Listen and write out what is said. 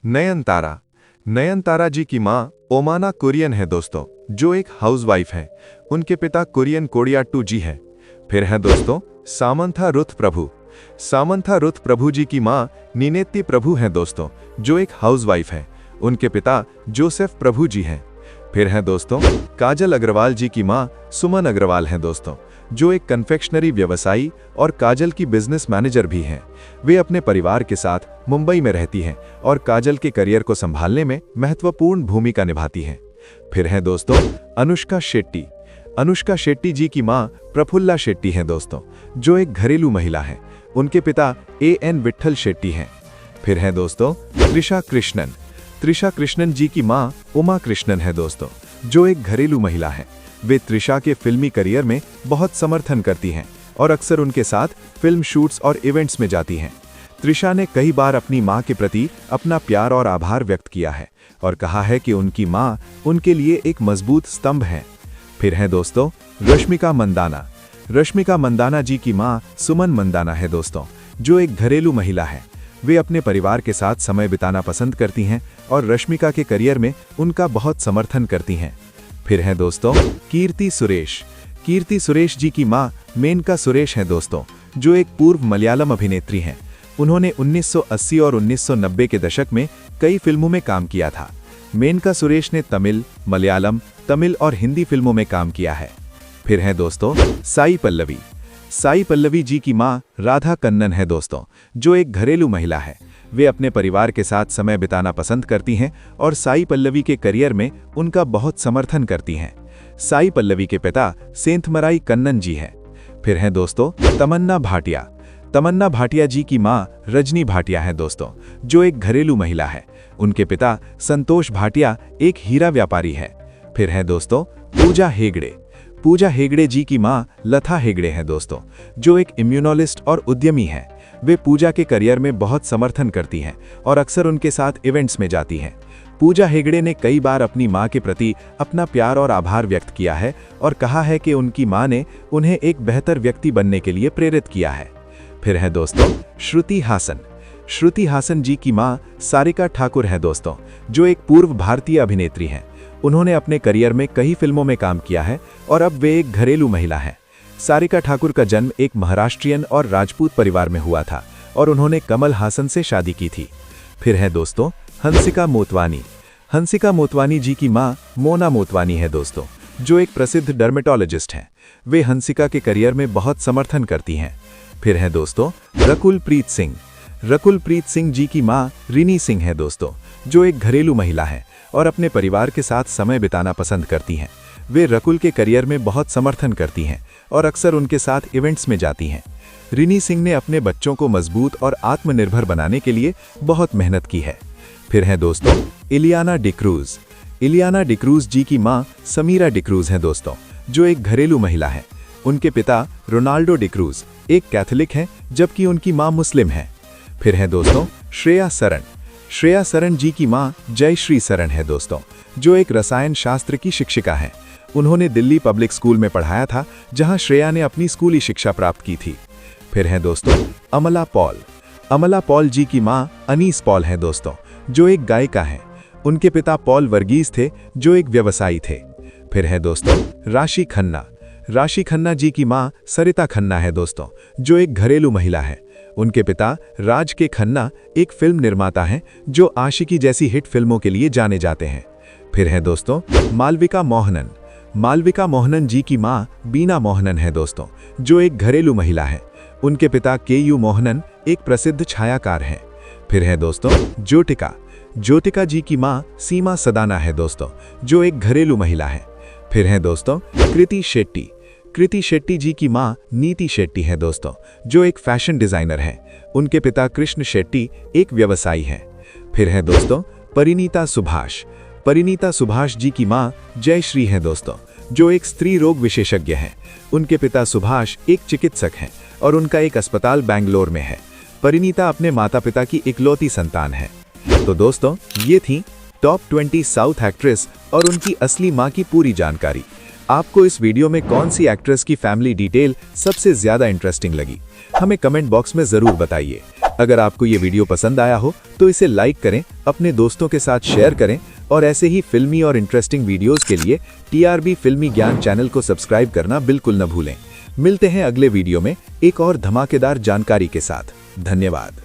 नयनतारा। नयनतारा जी की मां ओमाना कुरियन है दोस्तों, जो एक हाउसवाइफ है। उनके पिता कुरियन कोडियाट्टू जी हैं। फिर है दोस्तों सामंथा रुथ प्रभु। सामंथा रुथ प्रभु जी की मां नीनेत्ती प्रभु हैं दोस्तों, जो एक हाउसवाइफ है। उनके पिता जोसेफ प्रभु जी हैं। फिर है दोस्तों काजल अग्रवाल जी की मां सुमन अग्रवाल हैं दोस्तों, जो एक कन्फेक्शनरी व्यवसायी और काजल की बिजनेस मैनेजर भी हैं। वे अपने परिवार के साथ मुंबई में रहती हैं और काजल के करियर को संभालने में महत्वपूर्ण भूमिका निभाती हैं। फिर है दोस्तों अनुष्का शेट्टी। अनुष्का शेट्टी जी की मां प्रफुल्ला शेट्टी हैं दोस्तों, जो एक घरेलू महिला है। उनके पिता AN विट्ठल शेट्टी हैं। फिर है दोस्तों त्रिशा कृष्णन। त्रिशा कृष्णन जी की मां उमा कृष्णन है दोस्तों, जो एक घरेलू महिला है। वे त्रिशा के फिल्मी करियर में बहुत समर्थन करती हैं और अक्सर उनके साथ फिल्म शूट्स और इवेंट्स में जाती हैं। त्रिशा ने कई बार अपनी मां के प्रति अपना प्यार और आभार व्यक्त किया है और कहा है कि उनकी मां उनके लिए एक मजबूत स्तंभ है। फिर है दोस्तों रश्मिका मंदाना। रश्मिका मंदाना जी की मां सुमन मंदाना है दोस्तों, जो एक घरेलू महिला है। वे अपने परिवार के साथ समय बिताना पसंद करती हैं और रश्मिका के करियर में उनका बहुत समर्थन करती हैं। फिर है दोस्तों कीर्ति सुरेश। कीर्ति सुरेश जी की मां मेनका सुरेश हैं दोस्तों, जो एक पूर्व मलयालम अभिनेत्री हैं। उन्होंने 1980 और 1990 के दशक में कई फिल्मों में काम किया था। मेनका सुरेश ने तमिल, मलयालम, तमिल और हिंदी फिल्मों में काम किया है। फिर है दोस्तों साई पल्लवी। साई पल्लवी जी की मां राधा कन्नन है दोस्तों, जो एक घरेलू महिला है। वे अपने परिवार के साथ समय बिताना पसंद करती हैं और साई पल्लवी के करियर में उनका बहुत समर्थन करती हैं। साई पल्लवी के पिता सेंथमराई कन्नन जी हैं। फिर हैं दोस्तों तमन्ना भाटिया। तमन्ना भाटिया जी की मां रजनी भाटिया है दोस्तों, जो एक घरेलू महिला है। उनके पिता संतोष भाटिया एक हीरा व्यापारी है। फिर है दोस्तों पूजा हेगड़े। पूजा हेगड़े जी की मां लता हेगड़े हैं दोस्तों, जो एक इम्यूनोलॉजिस्ट और उद्यमी हैं। वे पूजा के करियर में बहुत समर्थन करती हैं और अक्सर उनके साथ इवेंट्स में जाती हैं। पूजा हेगड़े ने कई बार अपनी मां के प्रति अपना प्यार और आभार व्यक्त किया है और कहा है कि उनकी मां ने उन्हें एक बेहतर व्यक्ति बनने के लिए प्रेरित किया है। फिर है दोस्तों श्रुति हासन। श्रुति हासन जी की मां सारिका ठाकुर है दोस्तों, जो एक पूर्व भारतीय अभिनेत्री हैं। उन्होंने अपने करियर में कई फिल्मों में काम किया है और अब वे एक घरेलू महिला हैं। सारिका ठाकुर का जन्म एक महाराष्ट्रियन और राजपूत परिवार में हुआ था और उन्होंने कमल हासन से शादी की थी। फिर है दोस्तों हंसिका मोतवानी। हंसिका मोतवानी जी की मां मोना मोतवानी है दोस्तों, जो एक प्रसिद्ध डर्मेटोलॉजिस्ट हैं। वे हंसिका के करियर में बहुत समर्थन करती हैं। फिर है दोस्तों रकुल प्रीत सिंह। रकुल प्रीत सिंह जी की मां रिनी सिंह है दोस्तों, जो एक घरेलू महिला है और अपने परिवार के साथ समय बिताना पसंद करती हैं। वे रकुल के करियर में बहुत समर्थन करती हैं और अक्सर उनके साथ इवेंट्स में जाती हैं। रिनी सिंह ने अपने बच्चों को मजबूत और आत्मनिर्भर बनाने के लिए बहुत मेहनत की है। फिर है दोस्तों इलियाना डिक्रूज। इलियाना डिक्रूज जी की मां समीरा डिक्रूज हैं दोस्तों, जो एक घरेलू महिला है। उनके पिता रोनाल्डो डिक्रूज एक कैथोलिक हैं, जबकि उनकी मां मुस्लिम है। फिर है दोस्तों श्रेया सरन। श्रेया सरन जी की मां जयश्री सरन है दोस्तों, जो एक रसायन शास्त्र की शिक्षिका हैं। उन्होंने दिल्ली पब्लिक स्कूल में पढ़ाया था, जहां श्रेया ने अपनी स्कूली शिक्षा प्राप्त की थी। फिर है दोस्तों अमला पॉल। अमला पॉल जी की मां अनीस पॉल है दोस्तों, जो एक गायिका हैं। उनके पिता पॉल वर्गीस थे, जो एक व्यवसायी थे। फिर है दोस्तों राशि खन्ना। राशि खन्ना जी की मां सरिता खन्ना है दोस्तों, जो एक घरेलू महिला है। उनके पिता राज के खन्ना एक फिल्म निर्माता हैं, जो आशिकी जैसी हिट फिल्मों के लिए जाने जाते हैं। फिर है दोस्तों मालविका मोहनन। मालविका मोहनन जी की मां बीना मोहनन है दोस्तों, जो एक घरेलू महिला है। उनके पिता KU मोहनन एक प्रसिद्ध छायाकार हैं। फिर है दोस्तों ज्योतिका। ज्योतिका जी की मां सीमा सदाना है दोस्तों, जो एक घरेलू महिला है। फिर है दोस्तों कृति शेट्टी। कृति शेट्टी जी की मां नीति शेट्टी है दोस्तों, जो एक फैशन डिजाइनर है। उनके पिता कृष्ण शेट्टी एक व्यवसायी हैं। फिर है दोस्तों परिणीता सुभाष। परिणीता सुभाष जी की मां जयश्री हैं दोस्तों, जो एक स्त्री रोग विशेषज्ञ हैं। उनके पिता सुभाष एक चिकित्सक हैं और उनका एक अस्पताल बेंगलोर में है। परिणीता अपने माता पिता की इकलौती संतान है। तो दोस्तों ये थी टॉप 20 साउथ एक्ट्रेस और उनकी असली मां की पूरी जानकारी। आपको इस वीडियो में कौन सी एक्ट्रेस की फैमिली डिटेल सबसे ज्यादा इंटरेस्टिंग लगी, हमें कमेंट बॉक्स में जरूर बताइए। अगर आपको ये वीडियो पसंद आया हो तो इसे लाइक करें, अपने दोस्तों के साथ शेयर करें और ऐसे ही फिल्मी और इंटरेस्टिंग वीडियोस के लिए टीआरबी फिल्मी ज्ञान चैनल को सब्सक्राइब करना बिल्कुल न भूलें। मिलते हैं अगले वीडियो में एक और धमाकेदार जानकारी के साथ। धन्यवाद।